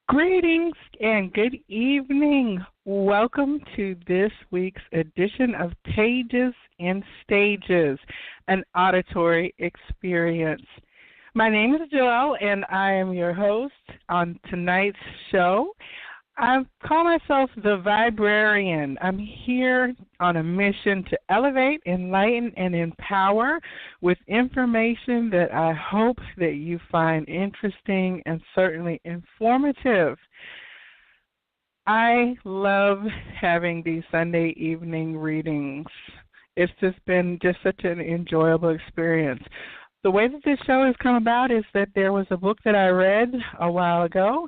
Greetings and good evening. Welcome to this week's edition of Pages and Stages, an auditory experience. My name is Joelle, and I am your host on tonight's show. I call myself the Viberarian. I'm here on a mission to elevate, enlighten, and empower with information that I hope that you find interesting and certainly informative. I love having these Sunday evening readings. It's just been such an enjoyable experience. The way that this show has come about is that there was a book that I read a while ago,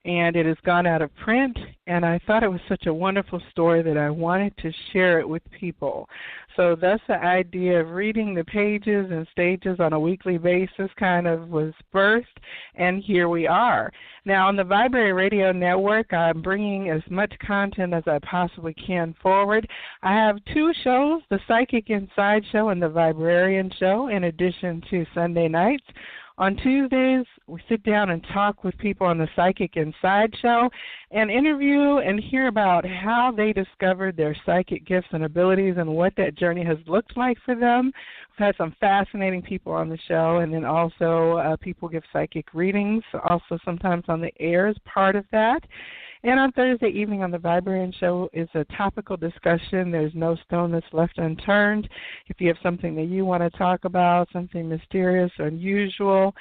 and it has gone out of print, and I thought it was such a wonderful story that I wanted to share it with people. So thus the idea of reading the pages and stages on a weekly basis kind of was birthed, and here we are. Now, on the Viberary Radio Network, I'm bringing as much content as I possibly can forward. I have two shows, the Psychic Inside Show and the Viberarian Show, in addition to Sunday nights. On Tuesdays, we sit down and talk with people on the Psychic Inside Show and interview and hear about how they discovered their psychic gifts and abilities and what that journey has looked like for them. We've had some fascinating people on the show, and then also people give psychic readings, also sometimes on the air as part of that. And on Thursday evening on the Viberarian Show is a topical discussion. There's no stone that's left unturned. If you have something that you want to talk about, something mysterious or unusual,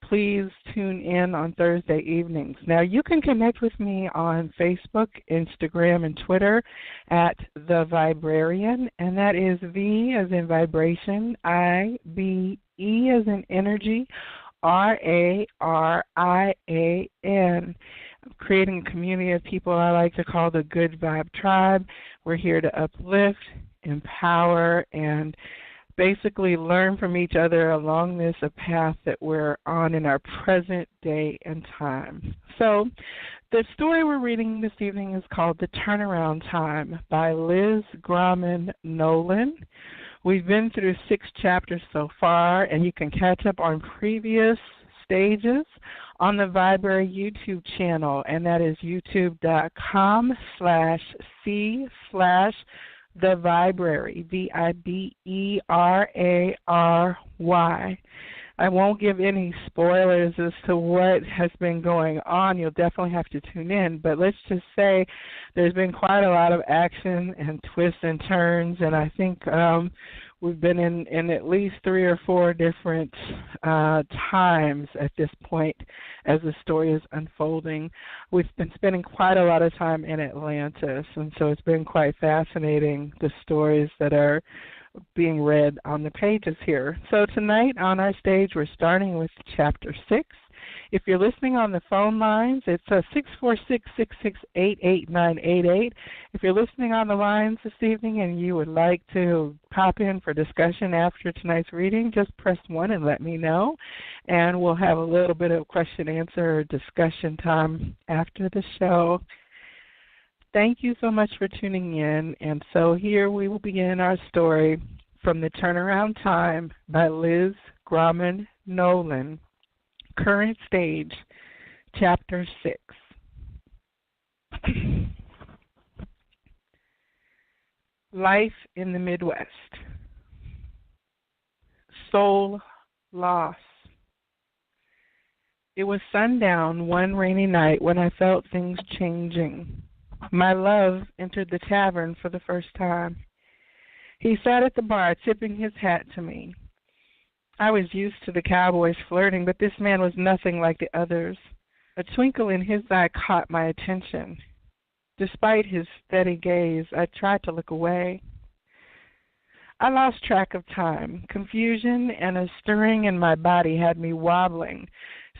please tune in on Thursday evenings. Now, you can connect with me on Facebook, Instagram, and Twitter at The Viberarian, and that is V as in vibration, I-B-E as in energy, R-A-R-I-A-N. I'm creating a community of people I like to call the Good Vibe Tribe. We're here to uplift, empower, and basically learn from each other along this a path that we're on in our present day and time. So the story we're reading this evening is called The Turnaround Time by Liz Grauman Nolan. We've been through 6 chapters so far, and you can catch up on previous stages on the Viberary YouTube channel, and that is youtube.com/c/theviberary, Viberary. I won't give any spoilers as to what has been going on. You'll definitely have to tune in, but let's just say there's been quite a lot of action and twists and turns, and I think we've been in at least 3 or 4 different times at this point as the story is unfolding. We've been spending quite a lot of time in Atlantis, and so it's been quite fascinating, the stories that are being read on the pages here. So tonight on our stage, we're starting with Chapter 6. If you're listening on the phone lines, it's 646-668-8988. If you're listening on the lines this evening and you would like to pop in for discussion after tonight's reading, just press 1 and let me know, and we'll have a little bit of question-answer or discussion time after the show. Thank you so much for tuning in, and so here we will begin our story from The Turnaround Time by Liz Grauman Nolan. Current stage, Chapter 6. Life in the Midwest. Soul loss. It was sundown one rainy night when I felt things changing. My love entered the tavern for the first time. He sat at the bar tipping his hat to me. I was used to the cowboys flirting, but this man was nothing like the others. A twinkle in his eye caught my attention. Despite his steady gaze, I tried to look away. I lost track of time. Confusion and a stirring in my body had me wobbling.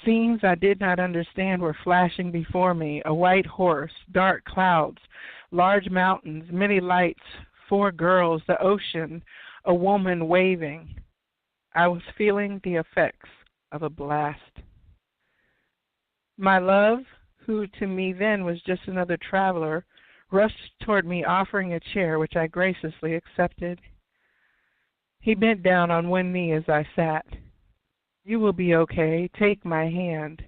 Scenes I did not understand were flashing before me: a white horse, dark clouds, large mountains, many lights, 4 girls, the ocean, a woman waving. I was feeling the effects of a blast. My love, who to me then was just another traveler, rushed toward me offering a chair, which I graciously accepted. He bent down on one knee as I sat. "You will be okay. Take my hand."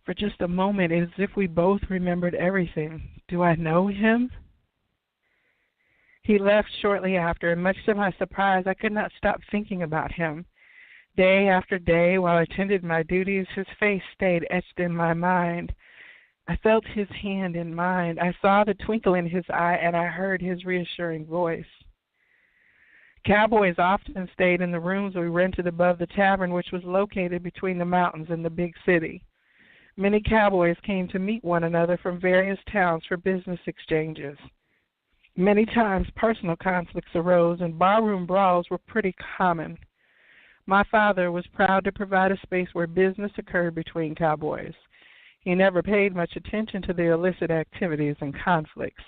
For just a moment, as if we both remembered everything. Do I know him? He left shortly after, and much to my surprise, I could not stop thinking about him. Day after day, while I tended my duties, his face stayed etched in my mind. I felt his hand in mine. I saw the twinkle in his eye, and I heard his reassuring voice. Cowboys often stayed in the rooms we rented above the tavern, which was located between the mountains and the big city. Many cowboys came to meet one another from various towns for business exchanges. Many times personal conflicts arose, and barroom brawls were pretty common. My father was proud to provide a space where business occurred between cowboys. He never paid much attention to the illicit activities and conflicts.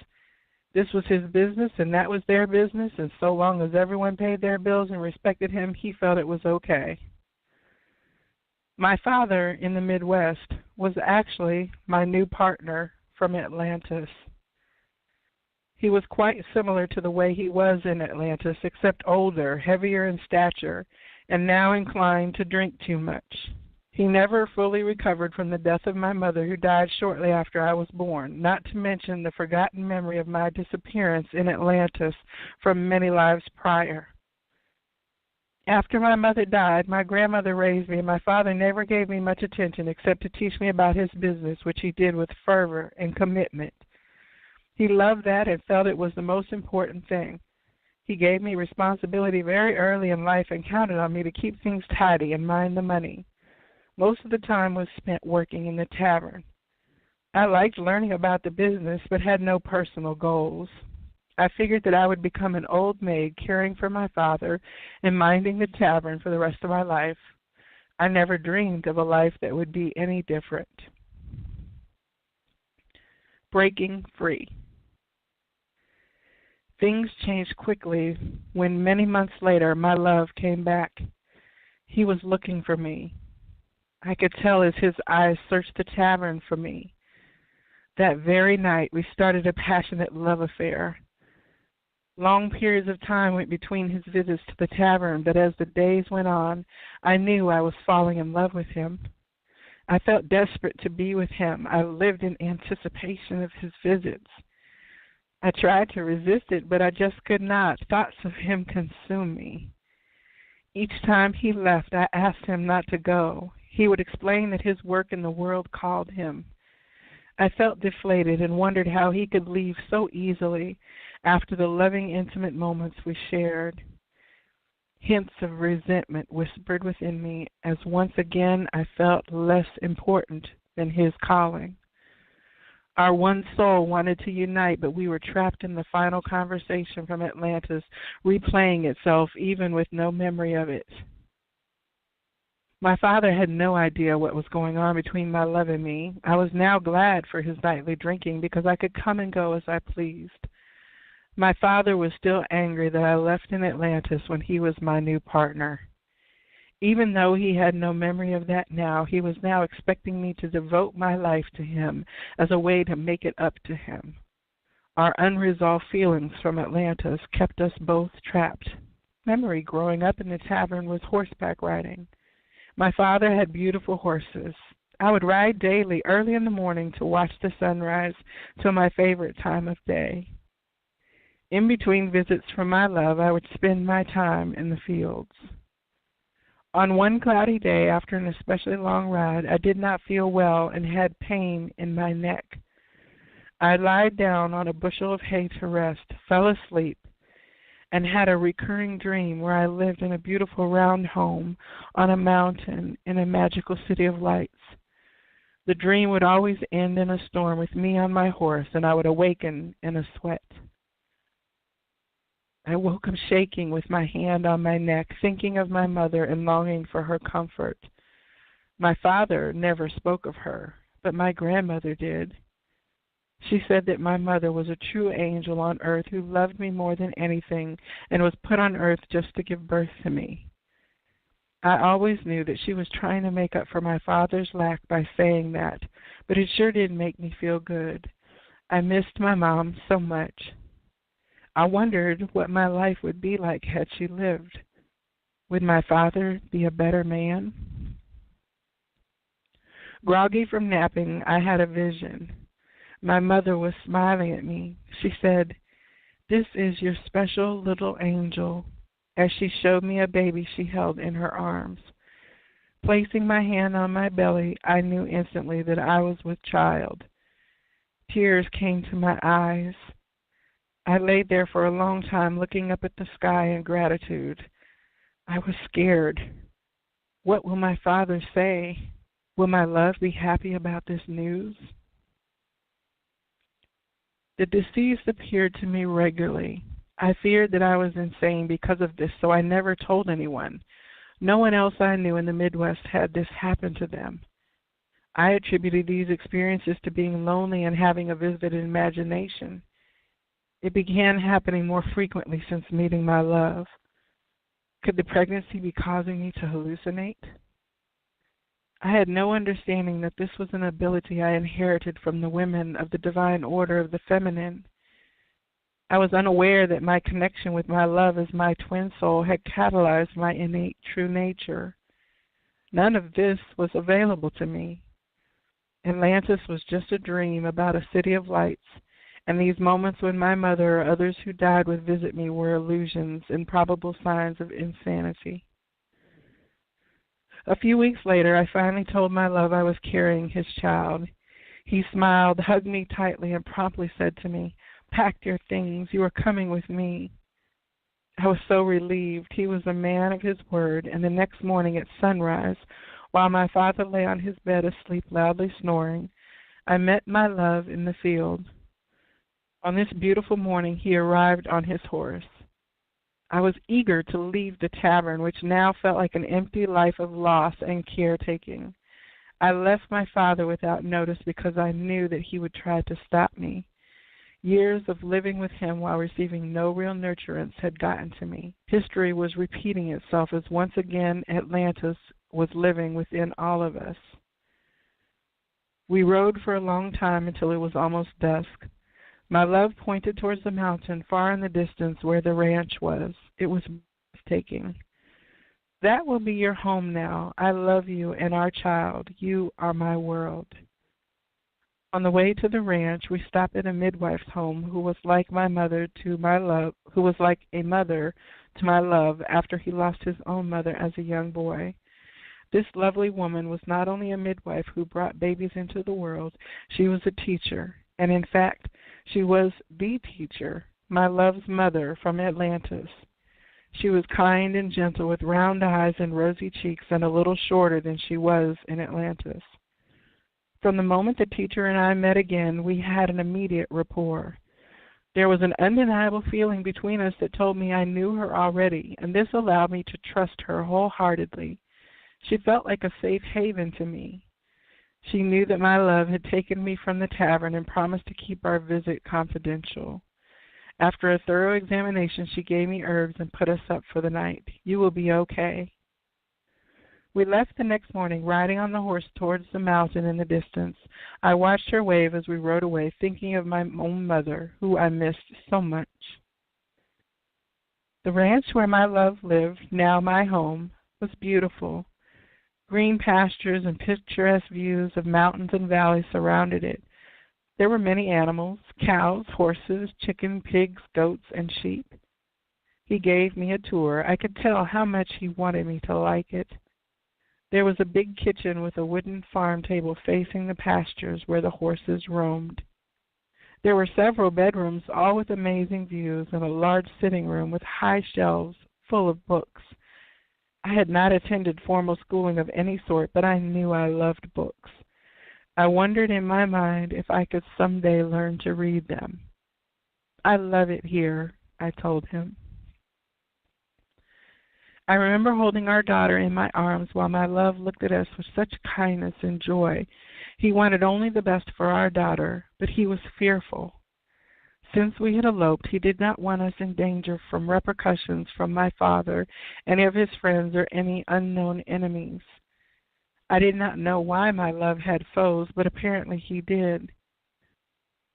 This was his business, and that was their business, and so long as everyone paid their bills and respected him, he felt it was okay. My father in the Midwest was actually my new partner from Atlantis. He was quite similar to the way he was in Atlantis, except older, heavier in stature, and now inclined to drink too much. He never fully recovered from the death of my mother, who died shortly after I was born, not to mention the forgotten memory of my disappearance in Atlantis from many lives prior. After my mother died, my grandmother raised me, and my father never gave me much attention except to teach me about his business, which he did with fervor and commitment. He loved that and felt it was the most important thing. He gave me responsibility very early in life and counted on me to keep things tidy and mind the money. Most of the time was spent working in the tavern. I liked learning about the business but had no personal goals. I figured that I would become an old maid caring for my father and minding the tavern for the rest of my life. I never dreamed of a life that would be any different. Breaking free. Things changed quickly when many months later my love came back. He was looking for me. I could tell as his eyes searched the tavern for me. That very night we started a passionate love affair. Long periods of time went between his visits to the tavern, but as the days went on, I knew I was falling in love with him. I felt desperate to be with him. I lived in anticipation of his visits. I tried to resist it, but I just could not. Thoughts of him consumed me. Each time he left, I asked him not to go. He would explain that his work in the world called him. I felt deflated and wondered how he could leave so easily after the loving, intimate moments we shared. Hints of resentment whispered within me as once again I felt less important than his calling. Our one soul wanted to unite, but we were trapped in the final conversation from Atlantis, replaying itself even with no memory of it. My father had no idea what was going on between my love and me. I was now glad for his nightly drinking because I could come and go as I pleased. My father was still angry that I left in Atlantis when he was my new partner. Even though he had no memory of that now, he was now expecting me to devote my life to him as a way to make it up to him. Our unresolved feelings from Atlantis kept us both trapped. Memory growing up in the tavern was horseback riding. My father had beautiful horses. I would ride daily early in the morning to watch the sunrise till my favorite time of day. In between visits from my love, I would spend my time in the fields. On one cloudy day, after an especially long ride, I did not feel well and had pain in my neck. I lied down on a bushel of hay to rest, fell asleep, and had a recurring dream where I lived in a beautiful round home on a mountain in a magical city of lights. The dream would always end in a storm with me on my horse, and I would awaken in a sweat. I woke up shaking with my hand on my neck, thinking of my mother and longing for her comfort. My father never spoke of her, but my grandmother did. She said that my mother was a true angel on earth who loved me more than anything and was put on earth just to give birth to me. I always knew that she was trying to make up for my father's lack by saying that, but it sure did make me feel good. I missed my mom so much. I wondered what my life would be like had she lived. Would my father be a better man? Groggy from napping, I had a vision. My mother was smiling at me. She said, "This is your special little angel," as she showed me a baby she held in her arms. Placing my hand on my belly, I knew instantly that I was with child. Tears came to my eyes. I lay there for a long time looking up at the sky in gratitude. I was scared. What will my father say? Will my love be happy about this news? The deceased appeared to me regularly. I feared that I was insane because of this, so I never told anyone. No one else I knew in the Midwest had this happen to them. I attributed these experiences to being lonely and having a vivid imagination. It began happening more frequently since meeting my love. Could the pregnancy be causing me to hallucinate? I had no understanding that this was an ability I inherited from the women of the divine order of the feminine. I was unaware that my connection with my love as my twin soul had catalyzed my innate true nature. None of this was available to me. Atlantis was just a dream about a city of lights, and these moments when my mother or others who died would visit me were illusions and probable signs of insanity. A few weeks later, I finally told my love I was carrying his child. He smiled, hugged me tightly, and promptly said to me, "Pack your things. You are coming with me." I was so relieved. He was a man of his word, and the next morning at sunrise, while my father lay on his bed asleep, loudly snoring, I met my love in the field. On this beautiful morning, he arrived on his horse. I was eager to leave the tavern, which now felt like an empty life of loss and caretaking. I left my father without notice because I knew that he would try to stop me. Years of living with him while receiving no real nurturance had gotten to me. History was repeating itself as once again Atlantis was living within all of us. We rode for a long time until it was almost dusk. My love pointed towards the mountain far in the distance where the ranch was. It was breathtaking. "That will be your home now. I love you and our child. You are my world." On the way to the ranch, we stopped at a midwife's home who was like my mother to my love, who was like a mother to my love after he lost his own mother as a young boy. This lovely woman was not only a midwife who brought babies into the world, she was a teacher, and in fact, she was the teacher, my love's mother from Atlantis. She was kind and gentle with round eyes and rosy cheeks and a little shorter than she was in Atlantis. From the moment the teacher and I met again, we had an immediate rapport. There was an undeniable feeling between us that told me I knew her already, and this allowed me to trust her wholeheartedly. She felt like a safe haven to me. She knew that my love had taken me from the tavern and promised to keep our visit confidential. After a thorough examination, she gave me herbs and put us up for the night. "You will be okay." We left the next morning, riding on the horse towards the mountain in the distance. I watched her wave as we rode away, thinking of my own mother, who I missed so much. The ranch where my love lived, now my home, was beautiful. Green pastures and picturesque views of mountains and valleys surrounded it. There were many animals, cows, horses, chickens, pigs, goats, and sheep. He gave me a tour. I could tell how much he wanted me to like it. There was a big kitchen with a wooden farm table facing the pastures where the horses roamed. There were several bedrooms, all with amazing views, and a large sitting room with high shelves full of books. I had not attended formal schooling of any sort, but I knew I loved books. I wondered in my mind if I could someday learn to read them. "I love it here," I told him. I remember holding our daughter in my arms while my love looked at us with such kindness and joy. He wanted only the best for our daughter, but he was fearful. Since we had eloped, he did not want us in danger from repercussions from my father, any of his friends, or any unknown enemies. I did not know why my love had foes, but apparently he did.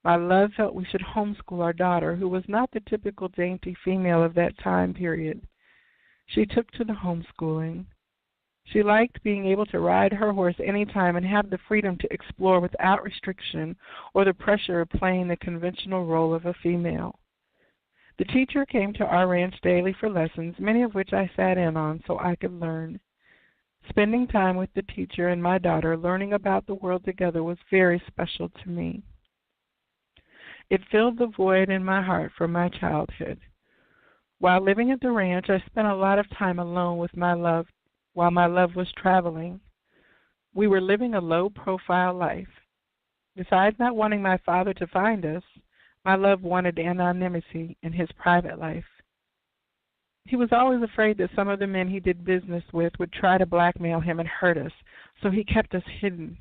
My love felt we should homeschool our daughter, who was not the typical dainty female of that time period. She took to the homeschooling. She liked being able to ride her horse anytime and have the freedom to explore without restriction or the pressure of playing the conventional role of a female. The teacher came to our ranch daily for lessons, many of which I sat in on so I could learn. Spending time with the teacher and my daughter learning about the world together was very special to me. It filled the void in my heart from my childhood. While living at the ranch, I spent a lot of time alone with my love while my love was traveling. We were living a low-profile life. Besides not wanting my father to find us, my love wanted anonymity in his private life. He was always afraid that some of the men he did business with would try to blackmail him and hurt us, so he kept us hidden.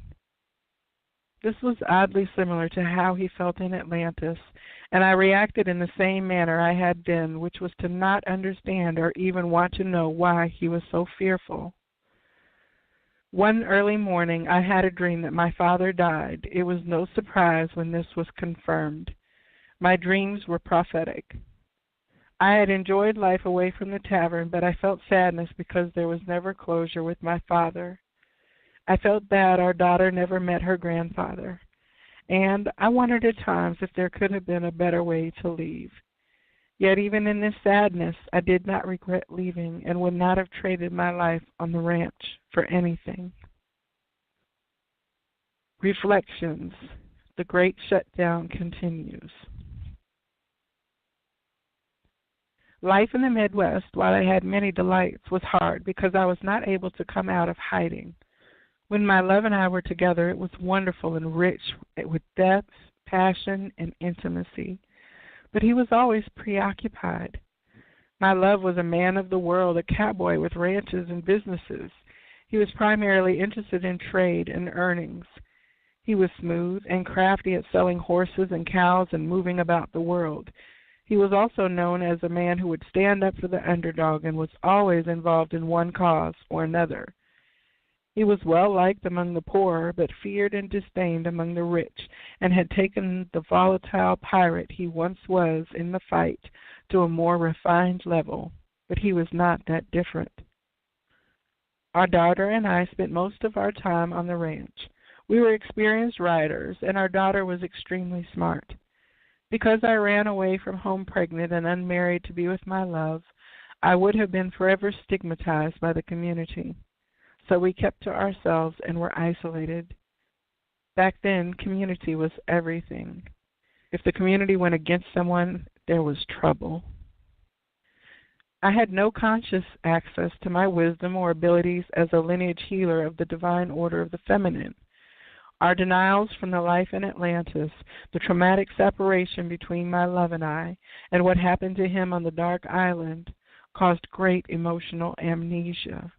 This was oddly similar to how he felt in Atlantis, and I reacted in the same manner I had then, which was to not understand or even want to know why he was so fearful. One early morning, I had a dream that my father died. It was no surprise when this was confirmed. My dreams were prophetic. I had enjoyed life away from the tavern, but I felt sadness because there was never closure with my father. I felt bad our daughter never met her grandfather, and I wondered at times if there could have been a better way to leave. Yet even in this sadness, I did not regret leaving and would not have traded my life on the ranch for anything. Reflections. The Great Shutdown continues. Life in the Midwest, while I had many delights, was hard because I was not able to come out of hiding. When my love and I were together, it was wonderful and rich with depth, passion, and intimacy. But he was always preoccupied. My love was a man of the world, a cowboy with ranches and businesses. He was primarily interested in trade and earnings. He was smooth and crafty at selling horses and cows and moving about the world. He was also known as a man who would stand up for the underdog and was always involved in one cause or another. He was well liked among the poor, but feared and disdained among the rich, and had taken the volatile pirate he once was in the fight to a more refined level, but he was not that different. Our daughter and I spent most of our time on the ranch. We were experienced riders, and our daughter was extremely smart. Because I ran away from home pregnant and unmarried to be with my love, I would have been forever stigmatized by the community. So we kept to ourselves and were isolated. Back then, community was everything. If the community went against someone, there was trouble. I had no conscious access to my wisdom or abilities as a lineage healer of the divine order of the feminine. Our denials from the life in Atlantis, the traumatic separation between my love and I, and what happened to him on the dark island, caused great emotional amnesia.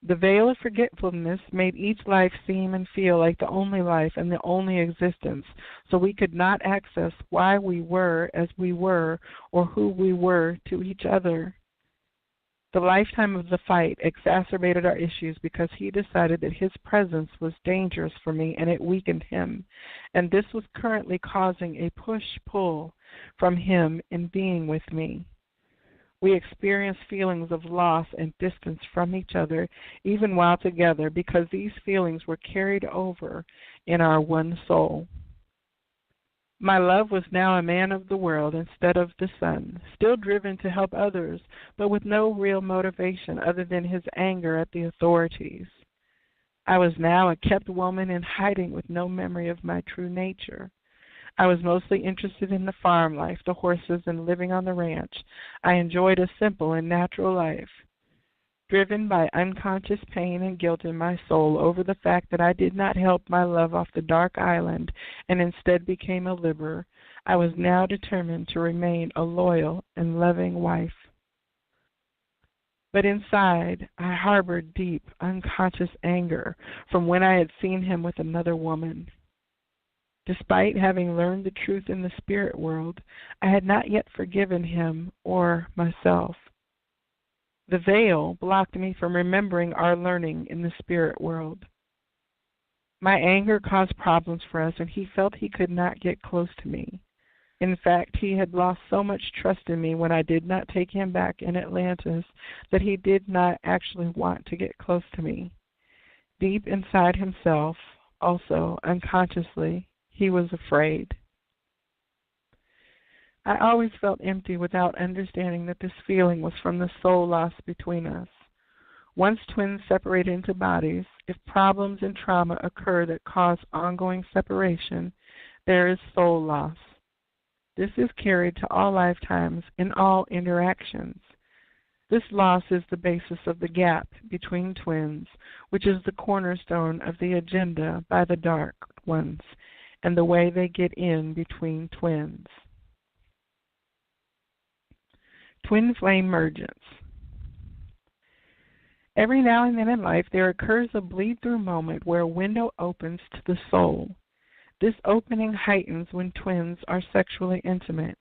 The veil of forgetfulness made each life seem and feel like the only life and the only existence, so we could not access why we were as we were or who we were to each other. The lifetime of the fight exacerbated our issues because he decided that his presence was dangerous for me and it weakened him, and this was currently causing a push-pull from him in being with me. We experienced feelings of loss and distance from each other even while together because these feelings were carried over in our one soul. My love was now a man of the world instead of the sun, still driven to help others, but with no real motivation other than his anger at the authorities. I was now a kept woman in hiding with no memory of my true nature. I was mostly interested in the farm life, the horses, and living on the ranch. I enjoyed a simple and natural life. Driven by unconscious pain and guilt in my soul over the fact that I did not help my love off the dark island and instead became a liber, I was now determined to remain a loyal and loving wife. But inside, I harbored deep, unconscious anger from when I had seen him with another woman. Despite having learned the truth in the spirit world, I had not yet forgiven him or myself. The veil blocked me from remembering our learning in the spirit world. My anger caused problems for us, and he felt he could not get close to me. In fact, he had lost so much trust in me when I did not take him back in Atlantis that he did not actually want to get close to me. Deep inside himself, also unconsciously, he was afraid. I always felt empty without understanding that this feeling was from the soul loss between us. Once twins separate into bodies, if problems and trauma occur that cause ongoing separation, there is soul loss. This is carried to all lifetimes in all interactions. This loss is the basis of the gap between twins, which is the cornerstone of the agenda by the dark ones, and the way they get in between twins. Twin flame mergence. Every now and then in life, there occurs a bleed-through moment where a window opens to the soul. This opening heightens when twins are sexually intimate.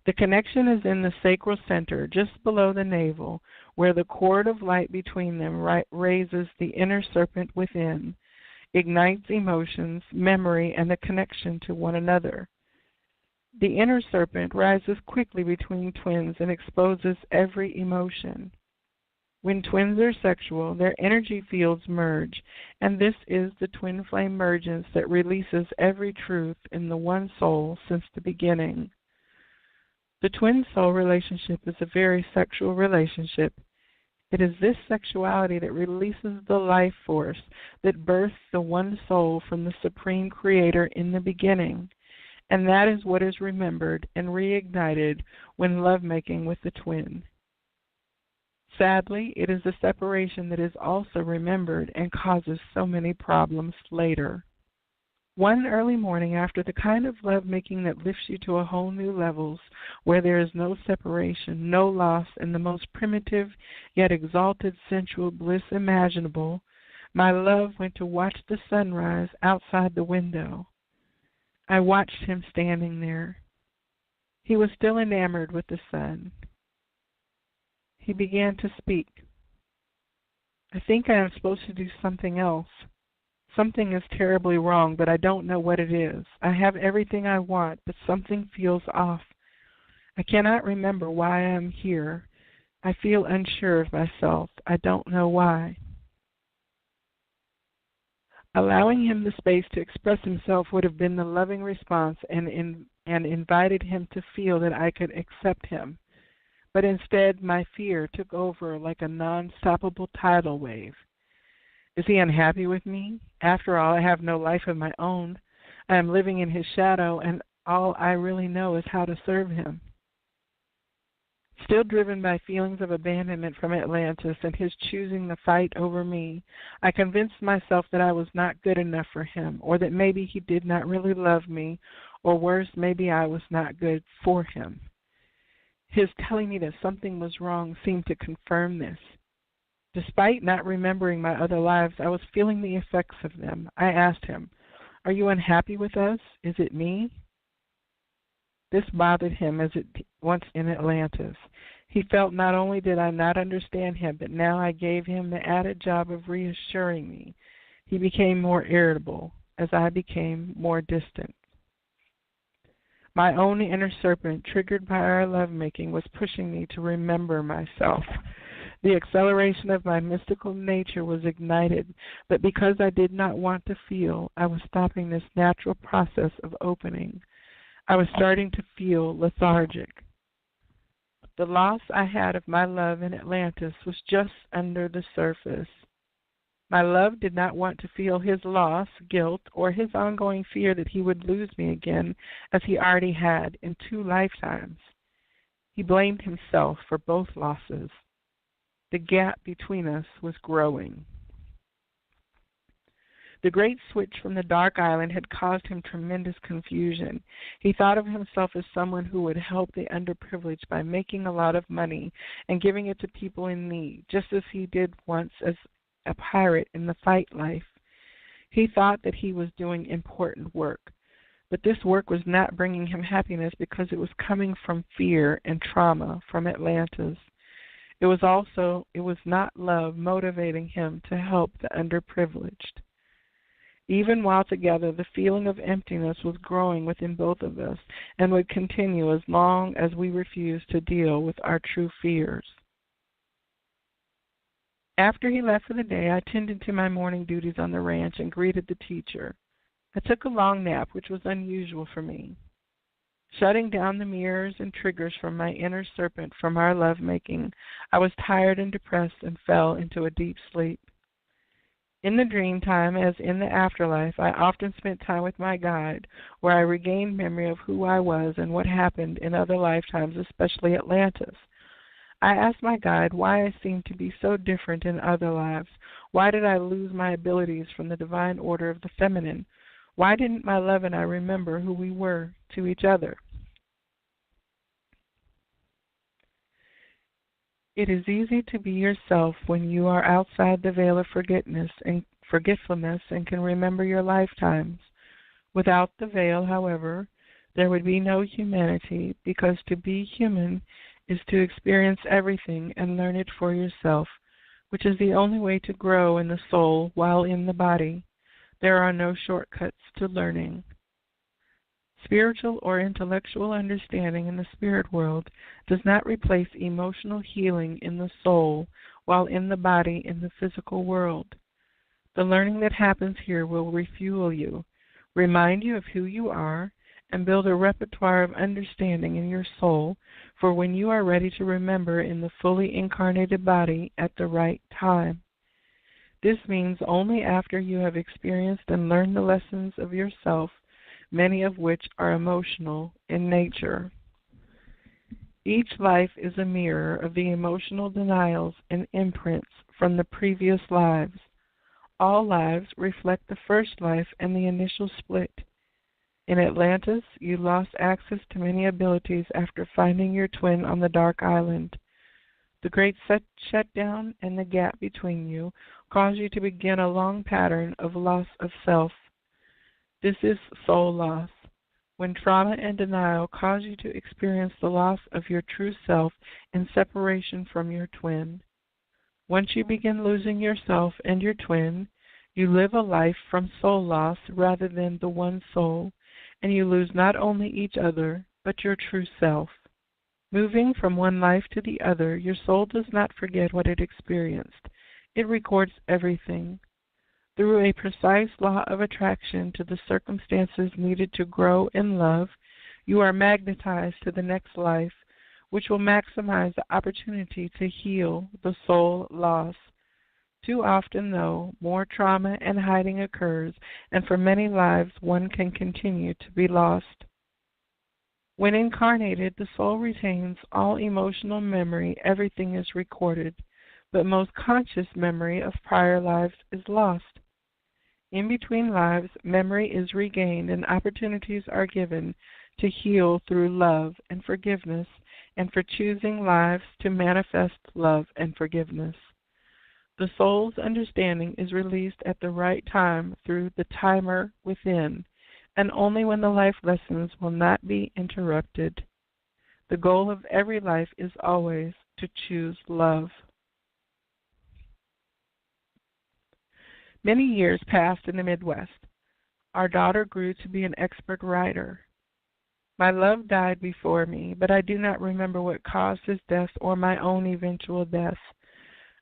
The connection is in the sacral center, just below the navel, where the cord of light between them raises the inner serpent within, ignites emotions, memory, and the connection to one another. The inner serpent rises quickly between twins and exposes every emotion. When twins are sexual, their energy fields merge, and this is the twin flame mergence that releases every truth in the one soul since the beginning. The twin soul relationship is a very sexual relationship. It is this sexuality that releases the life force that births the one soul from the Supreme Creator in the beginning, and that is what is remembered and reignited when lovemaking with the twin. Sadly, it is the separation that is also remembered and causes so many problems later. One early morning, after the kind of lovemaking that lifts you to a whole new levels, where there is no separation, no loss, and the most primitive yet exalted sensual bliss imaginable, my love went to watch the sunrise outside the window. I watched him standing there. He was still enamored with the sun. He began to speak. I think I am supposed to do something else. Something is terribly wrong, but I don't know what it is. I have everything I want, but something feels off. I cannot remember why I am here. I feel unsure of myself. I don't know why. Allowing him the space to express himself would have been the loving response and invited him to feel that I could accept him. But instead, my fear took over like a non-stoppable tidal wave. Is he unhappy with me? After all, I have no life of my own. I am living in his shadow, and all I really know is how to serve him. Still driven by feelings of abandonment from Atlantis and his choosing the fight over me, I convinced myself that I was not good enough for him, or that maybe he did not really love me, or worse, maybe I was not good for him. His telling me that something was wrong seemed to confirm this. Despite not remembering my other lives, I was feeling the effects of them. I asked him, "Are you unhappy with us? Is it me?" This bothered him as it once in Atlantis. He felt not only did I not understand him, but now I gave him the added job of reassuring me. He became more irritable as I became more distant. My own inner serpent, triggered by our lovemaking, was pushing me to remember myself. The acceleration of my mystical nature was ignited, but because I did not want to feel, I was stopping this natural process of opening. I was starting to feel lethargic. The loss I had of my love in Atlantis was just under the surface. My love did not want to feel his loss, guilt, or his ongoing fear that he would lose me again, as he already had in 2 lifetimes. He blamed himself for both losses. The gap between us was growing. The great switch from the Dark Island had caused him tremendous confusion. He thought of himself as someone who would help the underprivileged by making a lot of money and giving it to people in need, just as he did once as a pirate in the fight life. He thought that he was doing important work, but this work was not bringing him happiness because it was coming from fear and trauma from Atlantis. It was not love motivating him to help the underprivileged. Even while together, the feeling of emptiness was growing within both of us and would continue as long as we refused to deal with our true fears. After he left for the day, I tended to my morning duties on the ranch and greeted the teacher. I took a long nap, which was unusual for me. Shutting down the mirrors and triggers from my inner serpent from our lovemaking, I was tired and depressed and fell into a deep sleep. In the dream time, as in the afterlife, I often spent time with my guide, where I regained memory of who I was and what happened in other lifetimes, especially Atlantis. I asked my guide why I seemed to be so different in other lives. Why did I lose my abilities from the divine order of the feminine? Why didn't my love and I remember who we were to each other? It is easy to be yourself when you are outside the veil of forgetfulness and can remember your lifetimes. Without the veil, however, there would be no humanity, because to be human is to experience everything and learn it for yourself, which is the only way to grow in the soul while in the body. There are no shortcuts to learning. Spiritual or intellectual understanding in the spirit world does not replace emotional healing in the soul while in the body in the physical world. The learning that happens here will refuel you, remind you of who you are, and build a repertoire of understanding in your soul for when you are ready to remember in the fully incarnated body at the right time. This means only after you have experienced and learned the lessons of yourself, many of which are emotional in nature. Each life is a mirror of the emotional denials and imprints from the previous lives. All lives reflect the first life and the initial split. In Atlantis, you lost access to many abilities after finding your twin on the Dark Island. The great shutdown and the gap between you caused you to begin a long pattern of loss of self. This is soul loss, when trauma and denial cause you to experience the loss of your true self in separation from your twin. Once you begin losing yourself and your twin, you live a life from soul loss rather than the one soul, and you lose not only each other, but your true self. Moving from one life to the other, your soul does not forget what it experienced. It records everything. Through a precise law of attraction to the circumstances needed to grow in love, you are magnetized to the next life, which will maximize the opportunity to heal the soul loss. Too often, though, more trauma and hiding occurs, and for many lives one can continue to be lost. When incarnated, the soul retains all emotional memory, everything is recorded, but most conscious memory of prior lives is lost. In between lives, memory is regained and opportunities are given to heal through love and forgiveness, and for choosing lives to manifest love and forgiveness. The soul's understanding is released at the right time through the timer within, and only when the life lessons will not be interrupted. The goal of every life is always to choose love. Many years passed in the Midwest. Our daughter grew to be an expert writer. My love died before me, but I do not remember what caused his death or my own eventual death.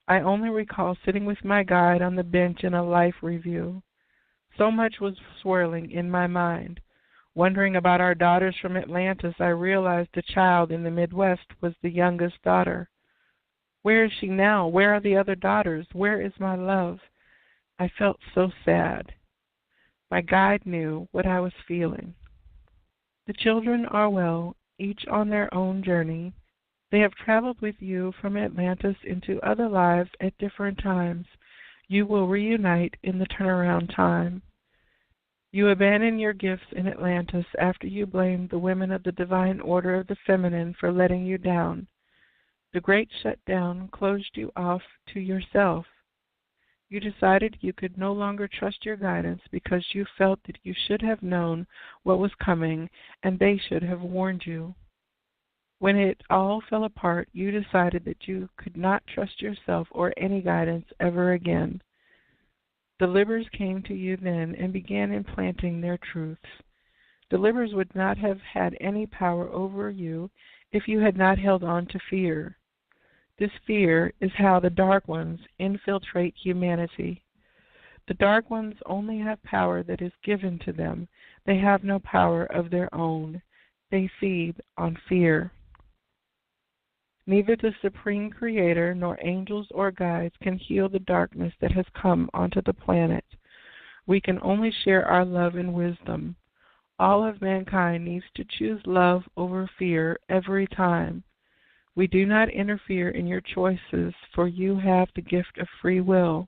I only recall sitting with my guide on the bench in a life review. So much was swirling in my mind. Wondering about our daughters from Atlantis, I realized the child in the Midwest was the youngest daughter. Where is she now? Where are the other daughters? Where is my love? I felt so sad. My guide knew what I was feeling. The children are well, each on their own journey. They have traveled with you from Atlantis into other lives at different times. You will reunite in the turnaround time. You abandon your gifts in Atlantis after you blamed the women of the divine order of the feminine for letting you down. The great shutdown closed you off to yourself. You decided you could no longer trust your guidance because you felt that you should have known what was coming and they should have warned you. When it all fell apart, you decided that you could not trust yourself or any guidance ever again. The Livers came to you then and began implanting their truths. The Livers would not have had any power over you if you had not held on to fear. This fear is how the Dark Ones infiltrate humanity. The Dark Ones only have power that is given to them. They have no power of their own. They feed on fear. Neither the Supreme Creator nor angels or guides can heal the darkness that has come onto the planet. We can only share our love and wisdom. All of mankind needs to choose love over fear every time. We do not interfere in your choices, for you have the gift of free will.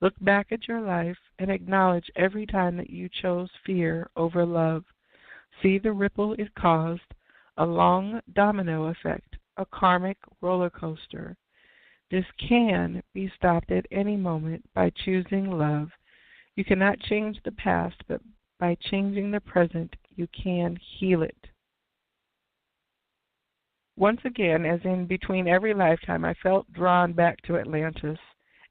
Look back at your life and acknowledge every time that you chose fear over love. See the ripple it caused, a long domino effect, a karmic roller coaster. This can be stopped at any moment by choosing love. You cannot change the past, but by changing the present, you can heal it. Once again, as in between every lifetime, I felt drawn back to Atlantis.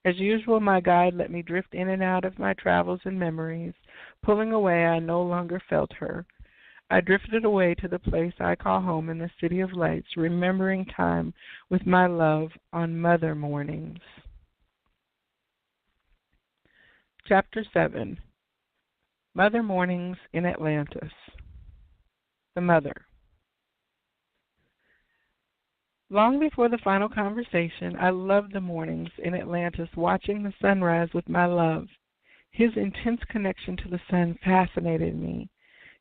As usual, my guide let me drift in and out of my travels and memories. Pulling away, I no longer felt her. I drifted away to the place I call home in the City of Lights, remembering time with my love on Mother mornings. Chapter 7. Mother Mornings in Atlantis. The Mother. Long before the final conversation, I loved the mornings in Atlantis, watching the sunrise with my love. His intense connection to the sun fascinated me.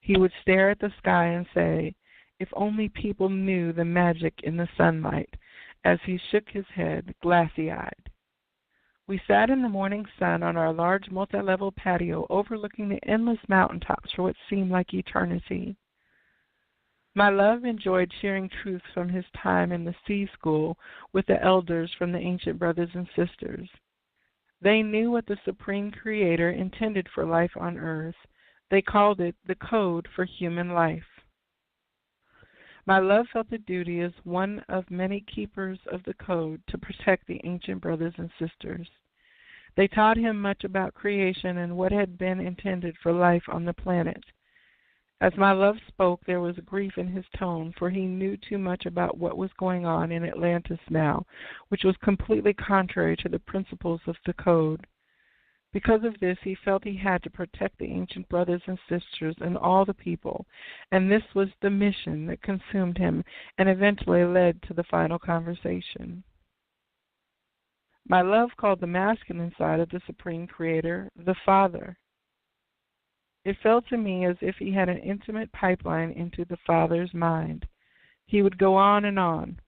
He would stare at the sky and say, "If only people knew the magic in the sunlight," as he shook his head, glassy-eyed. We sat in the morning sun on our large multi-level patio overlooking the endless mountaintops for what seemed like eternity. My love enjoyed sharing truths from his time in the sea school with the elders from the ancient brothers and sisters. They knew what the Supreme Creator intended for life on earth. They called it the code for human life. My love felt a duty as one of many keepers of the code to protect the ancient brothers and sisters. They taught him much about creation and what had been intended for life on the planet. As my love spoke, there was grief in his tone, for he knew too much about what was going on in Atlantis now, which was completely contrary to the principles of the code. Because of this, he felt he had to protect the ancient brothers and sisters and all the people, and this was the mission that consumed him and eventually led to the final conversation. My love called the masculine side of the Supreme Creator the Father. It felt to me as if he had an intimate pipeline into the Father's mind. He would go on and on.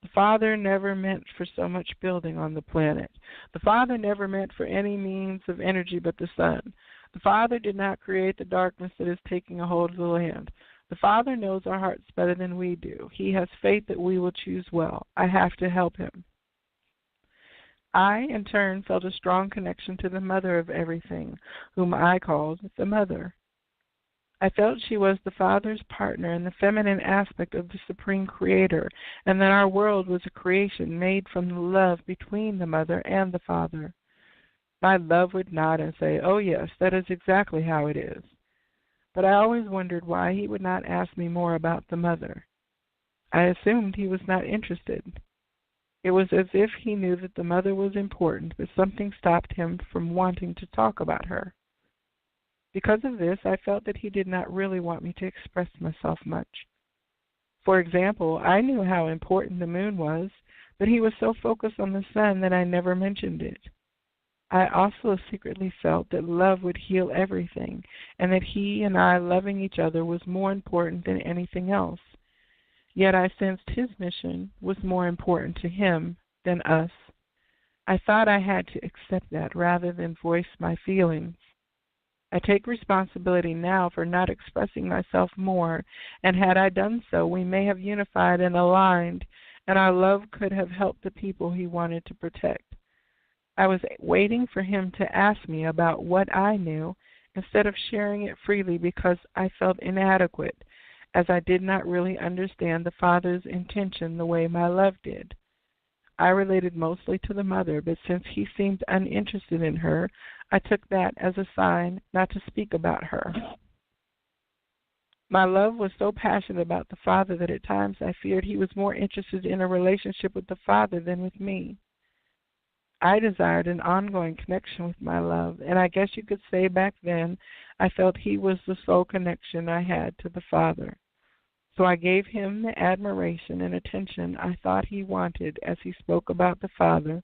The Father never meant for so much building on the planet. The Father never meant for any means of energy but the sun. The Father did not create the darkness that is taking a hold of the land. The Father knows our hearts better than we do. He has faith that we will choose well. I have to help him. I, in turn, felt a strong connection to the Mother of everything, whom I called the Mother. I felt she was the Father's partner in the feminine aspect of the Supreme Creator, and that our world was a creation made from the love between the Mother and the Father. My love would nod and say, "Oh yes, that is exactly how it is." But I always wondered why he would not ask me more about the Mother. I assumed he was not interested. It was as if he knew that the Mother was important, but something stopped him from wanting to talk about her. Because of this, I felt that he did not really want me to express myself much. For example, I knew how important the moon was, but he was so focused on the sun that I never mentioned it. I also secretly felt that love would heal everything, and that he and I loving each other was more important than anything else. Yet I sensed his mission was more important to him than us. I thought I had to accept that rather than voice my feelings. I take responsibility now for not expressing myself more, and had I done so, we may have unified and aligned, and our love could have helped the people he wanted to protect. I was waiting for him to ask me about what I knew instead of sharing it freely because I felt inadequate, as I did not really understand the Father's intention the way my love did. I related mostly to the mother, but since he seemed uninterested in her, I took that as a sign not to speak about her. My love was so passionate about the father that at times I feared he was more interested in a relationship with the father than with me. I desired an ongoing connection with my love, and I guess you could say back then I felt he was the sole connection I had to the father. So I gave him the admiration and attention I thought he wanted as he spoke about the father,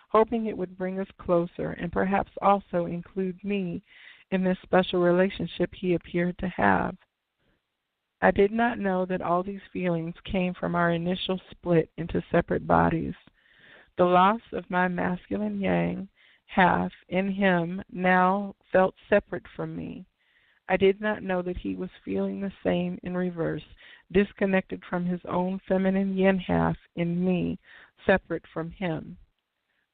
hoping it would bring us closer and perhaps also include me in this special relationship he appeared to have. I did not know that all these feelings came from our initial split into separate bodies. The loss of my masculine yang half in him now felt separate from me. I did not know that he was feeling the same in reverse, disconnected from his own feminine yin half in me, separate from him.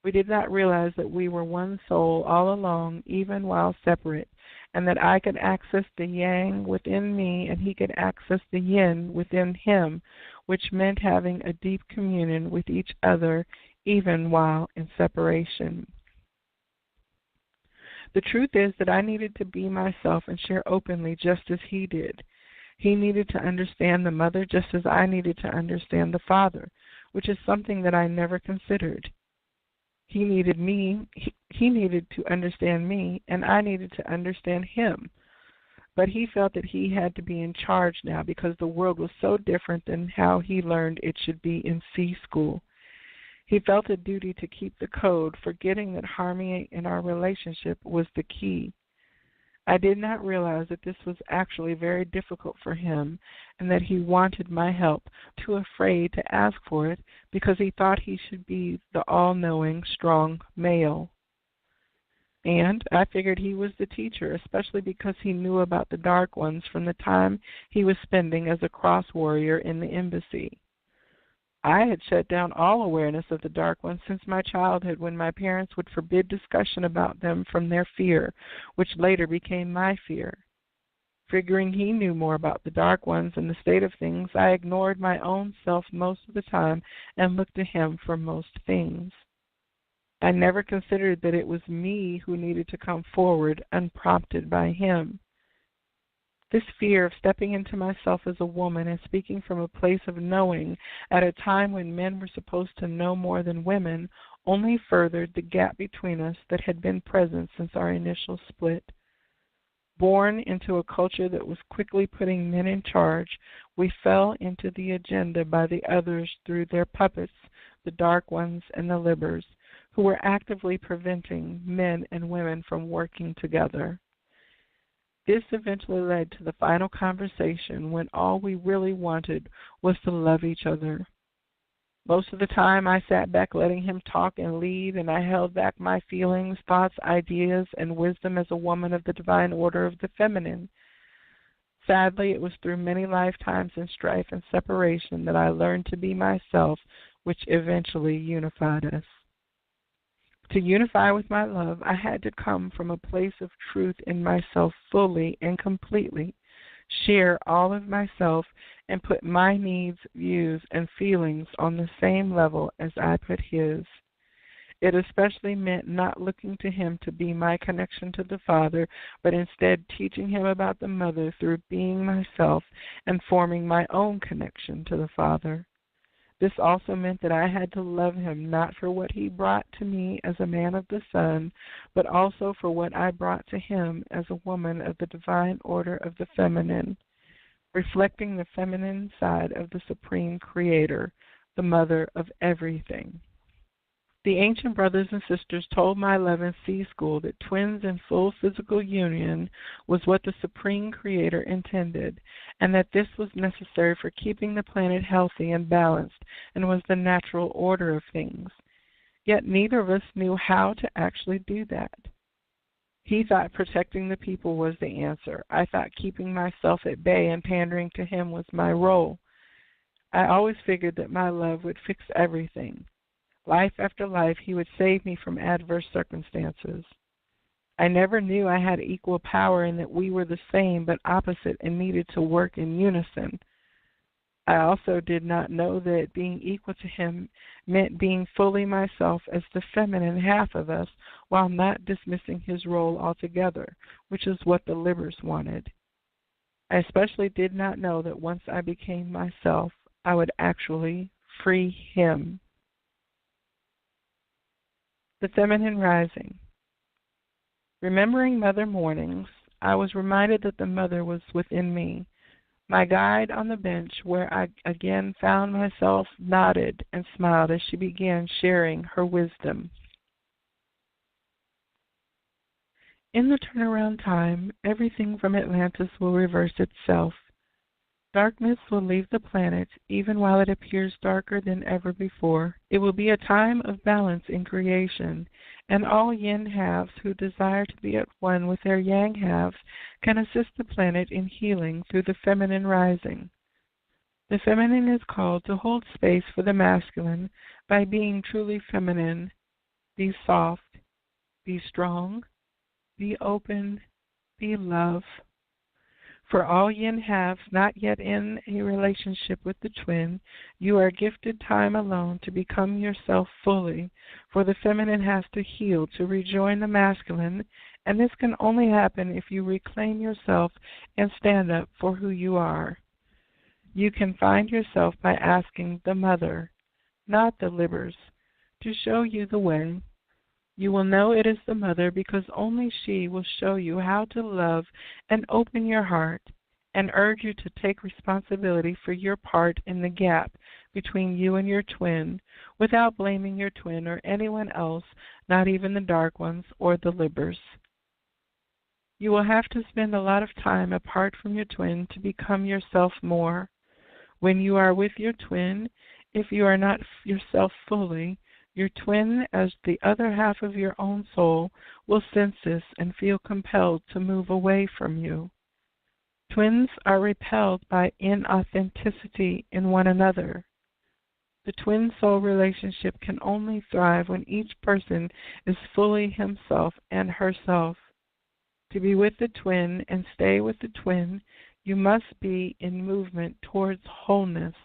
We did not realize that we were one soul all along, even while separate, and that I could access the yang within me and he could access the yin within him, which meant having a deep communion with each other even while in separation. The truth is that I needed to be myself and share openly just as he did. He needed to understand the mother just as I needed to understand the father, which is something that I never considered. He needed to understand me, and I needed to understand him. But he felt that he had to be in charge now because the world was so different than how he learned it should be in C school. He felt a duty to keep the code, forgetting that harmony in our relationship was the key. I did not realize that this was actually very difficult for him and that he wanted my help, too afraid to ask for it because he thought he should be the all-knowing, strong male. And I figured he was the teacher, especially because he knew about the Dark Ones from the time he was spending as a cross warrior in the embassy. I had shut down all awareness of the Dark Ones since my childhood when my parents would forbid discussion about them from their fear, which later became my fear. Figuring he knew more about the Dark Ones and the state of things, I ignored my own self most of the time and looked to him for most things. I never considered that it was me who needed to come forward unprompted by him. This fear of stepping into myself as a woman and speaking from a place of knowing at a time when men were supposed to know more than women only furthered the gap between us that had been present since our initial split. Born into a culture that was quickly putting men in charge, we fell into the agenda by the others through their puppets, the Dark Ones and the Libbers, who were actively preventing men and women from working together. This eventually led to the final conversation when all we really wanted was to love each other. Most of the time I sat back letting him talk and lead, and I held back my feelings, thoughts, ideas, and wisdom as a woman of the divine order of the feminine. Sadly, it was through many lifetimes in strife and separation that I learned to be myself, which eventually unified us. To unify with my love, I had to come from a place of truth in myself fully and completely, share all of myself, and put my needs, views, and feelings on the same level as I put his. It especially meant not looking to him to be my connection to the Father, but instead teaching him about the Mother through being myself and forming my own connection to the Father. This also meant that I had to love him not for what he brought to me as a man of the sun, but also for what I brought to him as a woman of the divine order of the feminine, reflecting the feminine side of the Supreme Creator, the mother of everything. The ancient brothers and sisters told my love in C school that twins in full physical union was what the Supreme Creator intended, and that this was necessary for keeping the planet healthy and balanced, and was the natural order of things. Yet neither of us knew how to actually do that. He thought protecting the people was the answer. I thought keeping myself at bay and pandering to him was my role. I always figured that my love would fix everything. Life after life, he would save me from adverse circumstances. I never knew I had equal power and that we were the same but opposite and needed to work in unison. I also did not know that being equal to him meant being fully myself as the feminine half of us while not dismissing his role altogether, which is what the Libbers wanted. I especially did not know that once I became myself, I would actually free him. The Feminine Rising. Remembering mother mornings, I was reminded that the mother was within me. My guide on the bench, where I again found myself, nodded and smiled as she began sharing her wisdom. In the turnaround time, everything from Atlantis will reverse itself. Darkness will leave the planet even while it appears darker than ever before. It will be a time of balance in creation, and all yin halves who desire to be at one with their yang halves can assist the planet in healing through the feminine rising. The feminine is called to hold space for the masculine by being truly feminine. Be soft, be strong, be open, be love. For all yin halves not yet in a relationship with the twin, you are gifted time alone to become yourself fully, for the feminine has to heal to rejoin the masculine, and this can only happen if you reclaim yourself and stand up for who you are. You can find yourself by asking the mother, not the Libbers, to show you the way. You will know it is the mother because only she will show you how to love and open your heart and urge you to take responsibility for your part in the gap between you and your twin without blaming your twin or anyone else, not even the dark ones or the Libbers. You will have to spend a lot of time apart from your twin to become yourself more. When you are with your twin, if you are not yourself fully, your twin, as the other half of your own soul, will sense this and feel compelled to move away from you. Twins are repelled by inauthenticity in one another. The twin soul relationship can only thrive when each person is fully himself and herself. To be with the twin and stay with the twin, you must be in movement towards wholeness.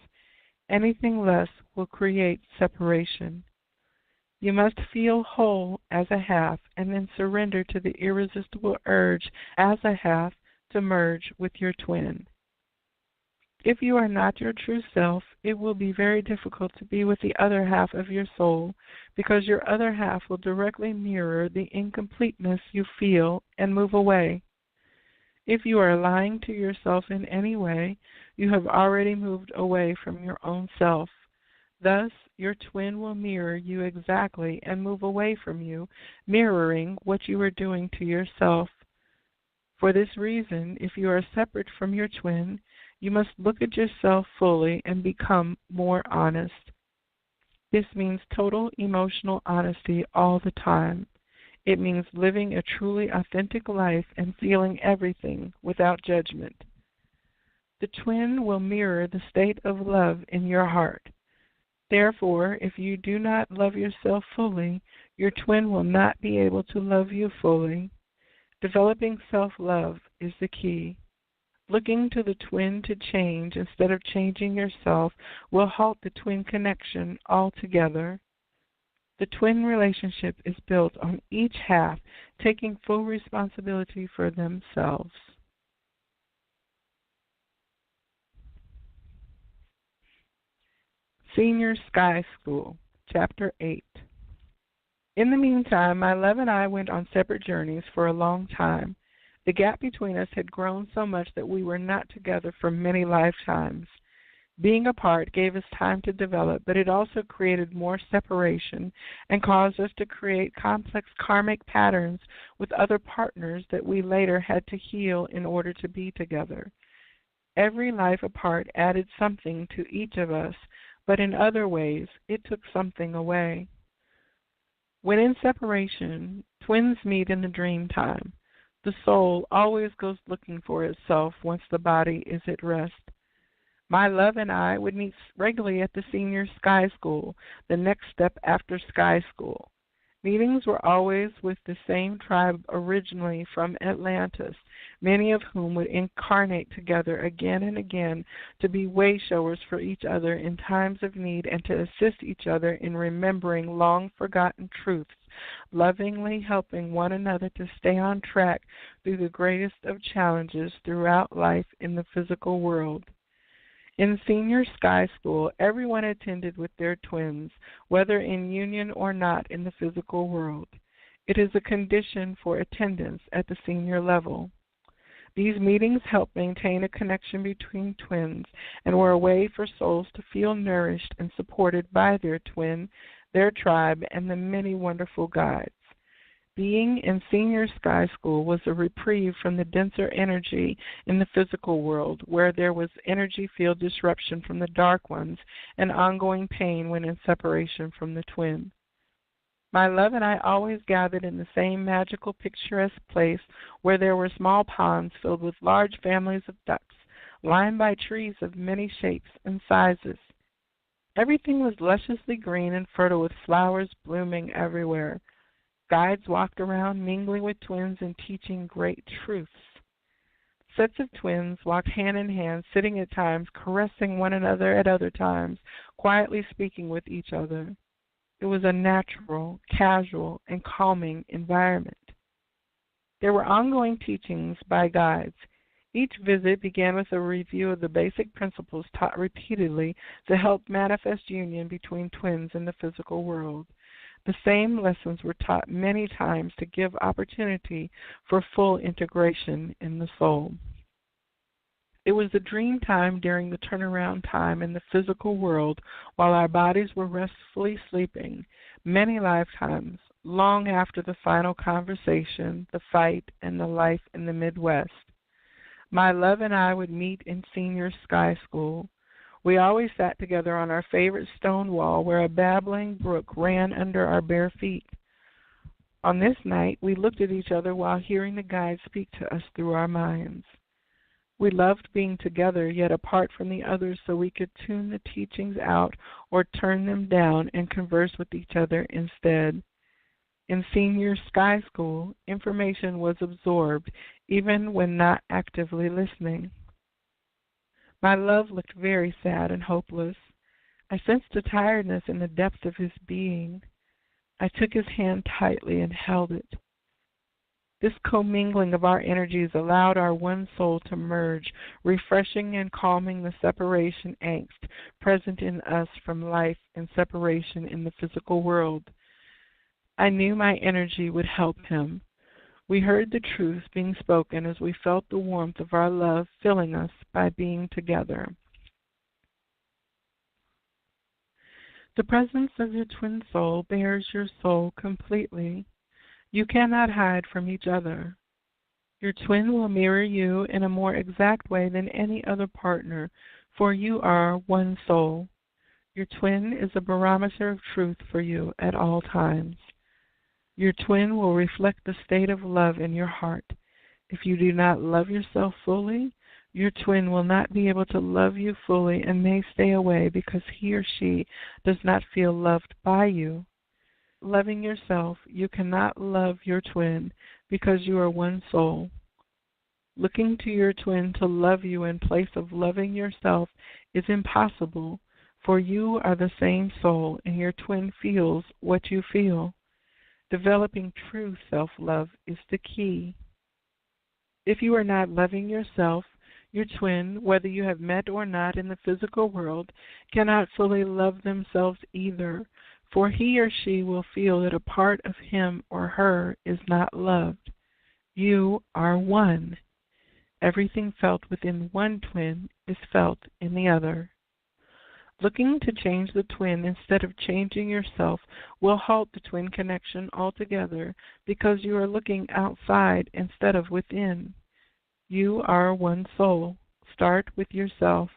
Anything less will create separation. You must feel whole as a half and then surrender to the irresistible urge as a half to merge with your twin. If you are not your true self, it will be very difficult to be with the other half of your soul because your other half will directly mirror the incompleteness you feel and move away. If you are lying to yourself in any way, you have already moved away from your own self. Thus, your twin will mirror you exactly and move away from you, mirroring what you are doing to yourself. For this reason, if you are separate from your twin, you must look at yourself fully and become more honest. This means total emotional honesty all the time. It means living a truly authentic life and feeling everything without judgment. The twin will mirror the state of love in your heart. Therefore, if you do not love yourself fully, your twin will not be able to love you fully. Developing self-love is the key. Looking to the twin to change instead of changing yourself will halt the twin connection altogether. The twin relationship is built on each half taking full responsibility for themselves. Senior Sky School, Chapter 8. In the meantime, my love and I went on separate journeys for a long time. The gap between us had grown so much that we were not together for many lifetimes. Being apart gave us time to develop, but it also created more separation and caused us to create complex karmic patterns with other partners that we later had to heal in order to be together. Every life apart added something to each of us, but in other ways it took something away. When in separation, twins meet in the dream time. The soul always goes looking for itself once the body is at rest. My love and I would meet regularly at the Senior Sky School, the next step after Sky School. Meetings were always with the same tribe originally from Atlantis. many of whom would incarnate together again and again to be way showers for each other in times of need and to assist each other in remembering long-forgotten truths, lovingly helping one another to stay on track through the greatest of challenges throughout life in the physical world. In senior sky school, everyone attended with their twins, whether in union or not in the physical world. It is a condition for attendance at the senior level. These meetings help maintain a connection between twins and were a way for souls to feel nourished and supported by their twin, their tribe, and the many wonderful guides. Being in senior sky school was a reprieve from the denser energy in the physical world, where there was energy field disruption from the dark ones and ongoing pain when in separation from the twin. My love and I always gathered in the same magical, picturesque place where there were small ponds filled with large families of ducks, lined by trees of many shapes and sizes. Everything was lusciously green and fertile with flowers blooming everywhere. Guides walked around mingling with twins and teaching great truths. Sets of twins walked hand in hand, sitting at times, caressing one another at other times, quietly speaking with each other. It was a natural, casual, and calming environment. There were ongoing teachings by guides. Each visit began with a review of the basic principles taught repeatedly to help manifest union between twins in the physical world. The same lessons were taught many times to give opportunity for full integration in the soul. It was a dream time during the turnaround time in the physical world while our bodies were restfully sleeping, many lifetimes, long after the final conversation, the fight, and the life in the Midwest. My love and I would meet in senior sky school. We always sat together on our favorite stone wall where a babbling brook ran under our bare feet. On this night, we looked at each other while hearing the guides speak to us through our minds. We loved being together, yet apart from the others, so we could tune the teachings out or turn them down and converse with each other instead. In senior sky school, information was absorbed, even when not actively listening. My love looked very sad and hopeless. I sensed a tiredness in the depths of his being. I took his hand tightly and held it. This commingling of our energies allowed our one soul to merge, refreshing and calming the separation angst present in us from life and separation in the physical world. I knew my energy would help him. We heard the truth being spoken as we felt the warmth of our love filling us by being together. The presence of your twin soul bears your soul completely. You cannot hide from each other. Your twin will mirror you in a more exact way than any other partner, for you are one soul. Your twin is a barometer of truth for you at all times. Your twin will reflect the state of love in your heart. If you do not love yourself fully, your twin will not be able to love you fully and may stay away because he or she does not feel loved by you. Loving yourself, you cannot love your twin because you are one soul. Looking to your twin to love you in place of loving yourself is impossible, for you are the same soul and your twin feels what you feel. Developing true self-love is the key. If you are not loving yourself, your twin, whether you have met or not in the physical world, cannot fully love themselves either, for he or she will feel that a part of him or her is not loved. You are one. Everything felt within one twin is felt in the other. Looking to change the twin instead of changing yourself will halt the twin connection altogether because you are looking outside instead of within. You are one soul. Start with yourself.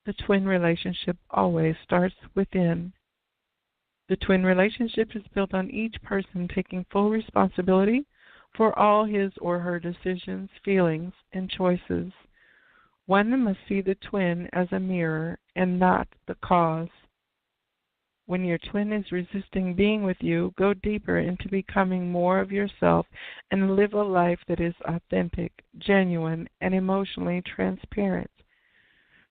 The twin relationship always starts within. The twin relationship is built on each person taking full responsibility for all his or her decisions, feelings, and choices. One must see the twin as a mirror and not the cause. When your twin is resisting being with you, go deeper into becoming more of yourself and live a life that is authentic, genuine, and emotionally transparent.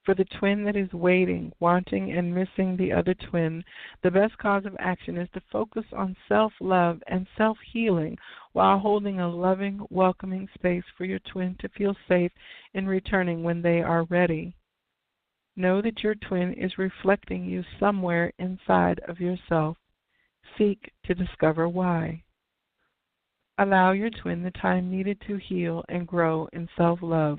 For the twin that is waiting, wanting, and missing the other twin, the best cause of action is to focus on self-love and self-healing while holding a loving, welcoming space for your twin to feel safe in returning when they are ready. Know that your twin is reflecting you somewhere inside of yourself. Seek to discover why. Allow your twin the time needed to heal and grow in self-love.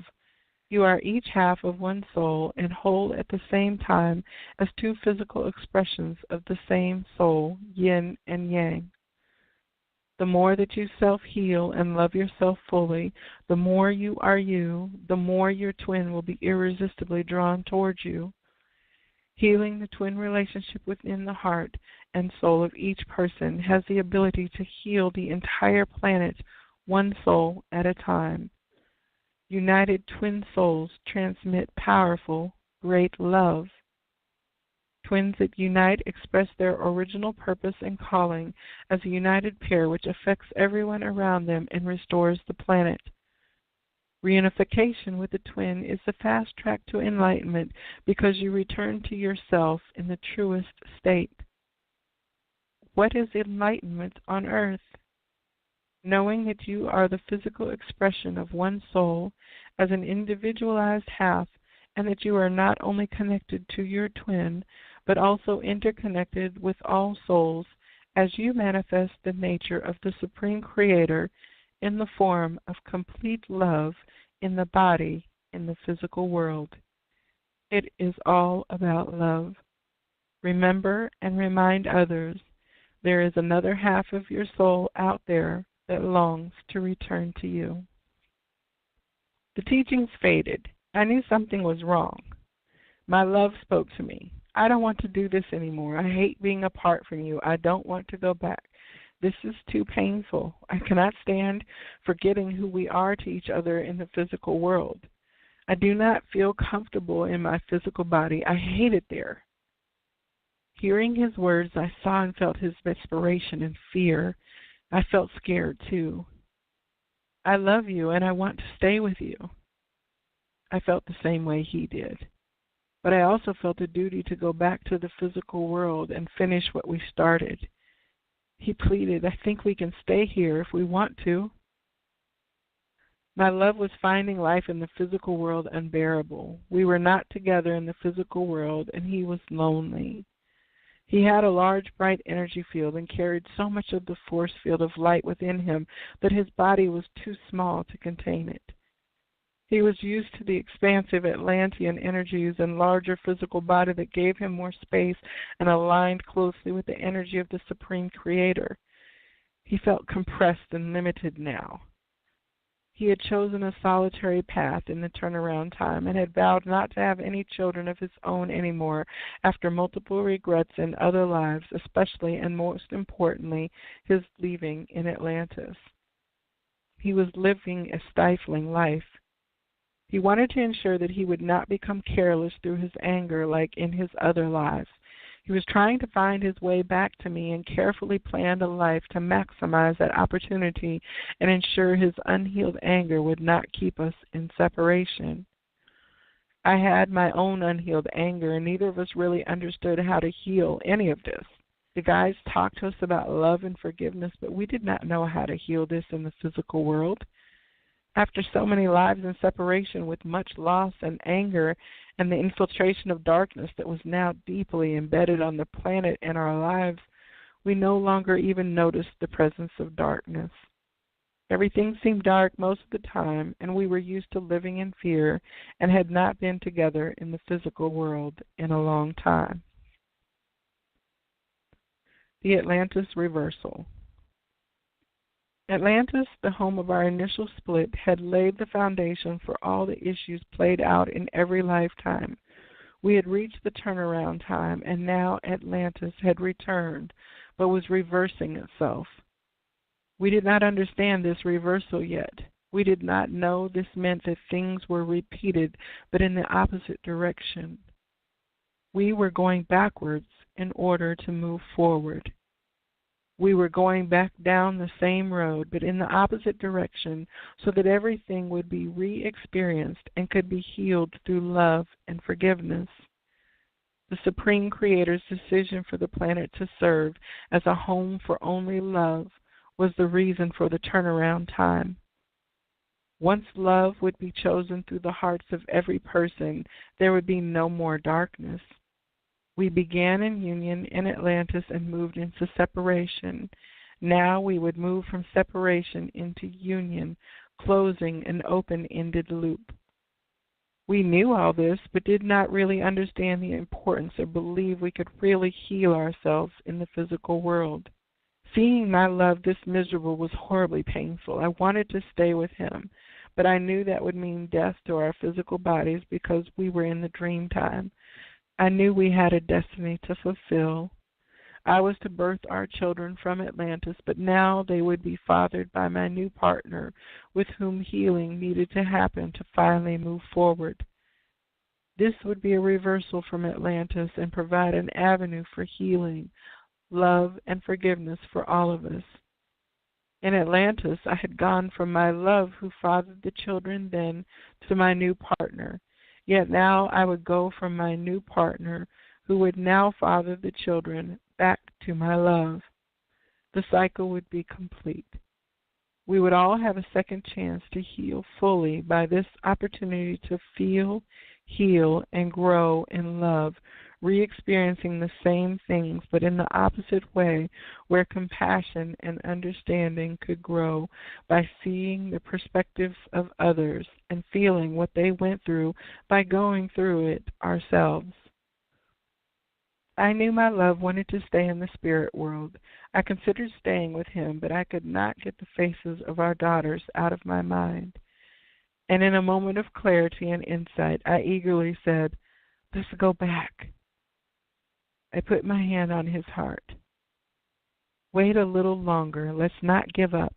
You are each half of one soul and whole at the same time as two physical expressions of the same soul, yin and yang. The more that you self-heal and love yourself fully, the more you are you, the more your twin will be irresistibly drawn towards you. Healing the twin relationship within the heart and soul of each person has the ability to heal the entire planet, one soul at a time. United twin souls transmit powerful, great love. Twins that unite express their original purpose and calling as a united pair which affects everyone around them and restores the planet. Reunification with the twin is the fast track to enlightenment because you return to yourself in the truest state. What is enlightenment on earth? Knowing that you are the physical expression of one soul as an individualized half, and that you are not only connected to your twin, but also interconnected with all souls as you manifest the nature of the Supreme Creator in the form of complete love in the body in the physical world. It is all about love. Remember and remind others there is another half of your soul out there that longs to return to you. The teachings faded. I knew something was wrong. My love spoke to me. I don't want to do this anymore. I hate being apart from you. I don't want to go back. This is too painful. I cannot stand forgetting who we are to each other in the physical world. I do not feel comfortable in my physical body. I hate it there. Hearing his words, I saw and felt his desperation and fear. I felt scared, too. I love you, and I want to stay with you. I felt the same way he did. But I also felt a duty to go back to the physical world and finish what we started. He pleaded, I think we can stay here if we want to. My love was finding life in the physical world unbearable. We were not together in the physical world, and he was lonely. He had a large, bright energy field and carried so much of the force field of light within him that his body was too small to contain it. He was used to the expansive Atlantean energies and larger physical body that gave him more space and aligned closely with the energy of the Supreme Creator. He felt compressed and limited now. He had chosen a solitary path in the turnaround time and had vowed not to have any children of his own anymore after multiple regrets in other lives, especially and most importantly, his leaving in Atlantis. He was living a stifling life. He wanted to ensure that he would not become careless through his anger like in his other lives. He was trying to find his way back to me and carefully planned a life to maximize that opportunity and ensure his unhealed anger would not keep us in separation. I had my own unhealed anger, and neither of us really understood how to heal any of this. The guys talked to us about love and forgiveness, but we did not know how to heal this in the physical world. After so many lives in separation with much loss and anger and the infiltration of darkness that was now deeply embedded on the planet and our lives, we no longer even noticed the presence of darkness. Everything seemed dark most of the time, and we were used to living in fear and had not been together in the physical world in a long time. The Atlantis Reversal. Atlantis, the home of our initial split, had laid the foundation for all the issues played out in every lifetime. We had reached the turnaround time, and now Atlantis had returned, but was reversing itself. We did not understand this reversal yet. We did not know this meant that things were repeated, but in the opposite direction. We were going backwards in order to move forward. We were going back down the same road, but in the opposite direction, so that everything would be re-experienced and could be healed through love and forgiveness. The Supreme Creator's decision for the planet to serve as a home for only love was the reason for the turnaround time. Once love would be chosen through the hearts of every person, there would be no more darkness. We began in union in Atlantis and moved into separation. Now we would move from separation into union, closing an open-ended loop. We knew all this, but did not really understand the importance or believe we could really heal ourselves in the physical world. Seeing my love this miserable was horribly painful. I wanted to stay with him, but I knew that would mean death to our physical bodies because we were in the dream time. I knew we had a destiny to fulfill. I was to birth our children from Atlantis, but now they would be fathered by my new partner, with whom healing needed to happen to finally move forward. This would be a reversal from Atlantis and provide an avenue for healing, love, and forgiveness for all of us. In Atlantis, I had gone from my love who fathered the children then to my new partner. Yet now I would go from my new partner, who would now father the children, back to my love. The cycle would be complete. We would all have a second chance to heal fully by this opportunity to feel, heal, and grow in love, re-experiencing the same things but in the opposite way, where compassion and understanding could grow by seeing the perspectives of others and feeling what they went through by going through it ourselves. I knew my love wanted to stay in the spirit world. I considered staying with him, but I could not get the faces of our daughters out of my mind. And in a moment of clarity and insight, I eagerly said, "Let's go back." I put my hand on his heart. "Wait a little longer. Let's not give up.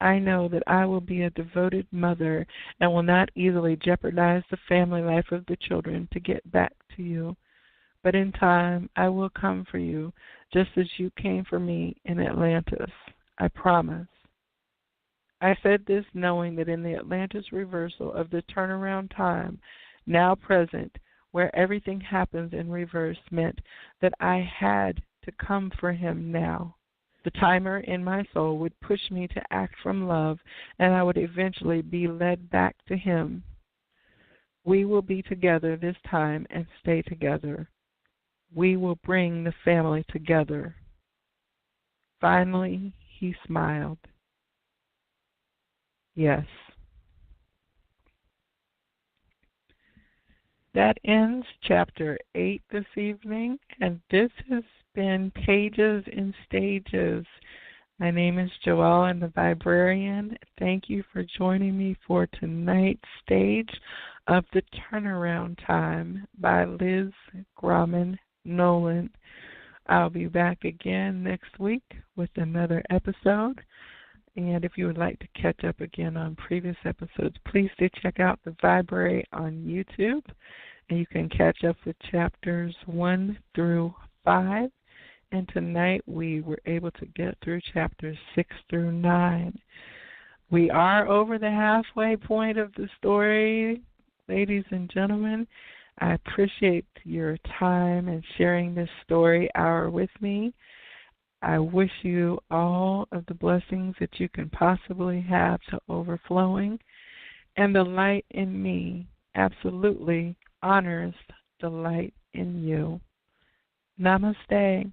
I know that I will be a devoted mother and will not easily jeopardize the family life of the children to get back to you. But in time, I will come for you, just as you came for me in Atlantis. I promise." I said this knowing that in the Atlantis reversal of the turnaround time, now present, where everything happens in reverse, meant that I had to come for him now. The timer in my soul would push me to act from love, and I would eventually be led back to him. We will be together this time and stay together. We will bring the family together. Finally, he smiled. Yes. That ends Chapter 8 this evening, and this has been Pages and Stages. My name is Joelle and the Viberarian. Thank you for joining me for tonight's stage of The Turnaround Time by Liz Grauman Nolan. I'll be back again next week with another episode. And if you would like to catch up again on previous episodes, please do check out the Viberary on YouTube. And you can catch up with chapters 1 through 5. And tonight we were able to get through chapters 6 through 9. We are over the halfway point of the story, ladies and gentlemen. I appreciate your time and sharing this story hour with me. I wish you all of the blessings that you can possibly have to overflowing, and the light in me absolutely honors the light in you. Namaste.